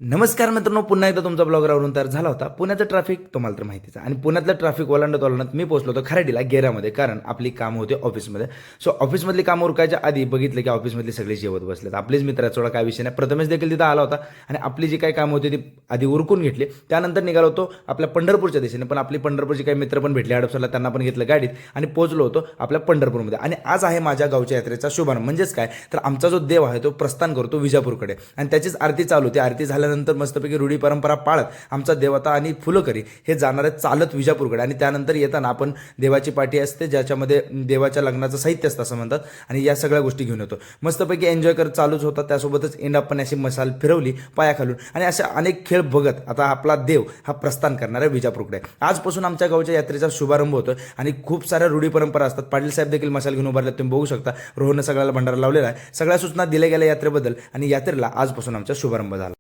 नमस्कार मित्रांनो, पुन्हा एकदा तुमचा ब्लॉगरावरून तयार झाला होता. पुण्याचं ट्रॅफिक तुम्हाला तर माहितीच आहे आणि पुण्यातलं ट्रॅफिक ओलांडत मी पोहोचलो होतो खराडीला गेरामध्ये, कारण आपली कामं होते ऑफिसमध्ये. सो ऑफिसमधली कामं उरकायच्या आधी बघितलं की ऑफिसमधली सगळी जेवत बसलेत. आपलेच मित्र आहेत, सोडा काय विषय नाही. प्रथमेश देखील तिथं आला होता आणि आपली जी काही कामं होती ती आधी उरकून घेतली. त्यानंतर निघालो होतो आपल्या पंढरपूरच्या दिशेने, पण आपली पंढरपूरची काही मित्र पण भेटले हडपसरला, त्यांना पण घेतलं गाडीत आणि पोहोचलो होतो आपल्या पंढरपूरमध्ये. आणि आज आहे माझ्या गावच्या यात्रेचा शुभारंभ. म्हणजेच काय तर आमचा जो देव आहे तो प्रस्थान करतो विजापूरकडे आणि त्याचीच आरती चालू होती. आरती झाल्यानंतर मस्तपैकी रूढी परंपरा पाळत आमचा देवता आणि फुलकरी हे जाणार आहेत चालत विजापूरकडे. आणि त्यानंतर येताना आपण देवाची पाठी असते ज्याच्यामध्ये देवाच्या लग्नाचं साहित्य असतं असं म्हणतात, आणि या सगळ्या गोष्टी घेऊन येतो. मस्तपैकी एन्जॉय करत चालूच होता. त्यासोबतच एंड अशी मसाल फिरवली पायाखालून आणि अशा अनेक खेळ बघत आता आपला देव हा प्रस्थान करणार आहे विजापूरकडे. आजपासून आमच्या गावच्या यात्रेचा शुभारंभ होतो आणि खूप साऱ्या रूढी परंपरा असतात. पाटील साहेब देखील मसाल घेऊन उभारले, तुम्ही बघू शकता. रोहननं सगळ्याला भंडारा लावलेला आहे. सगळ्या सूचना दिल्या गेल्या यात्रेबद्दल आणि यात्रेला आजपासून आमचा शुभारंभ झाला.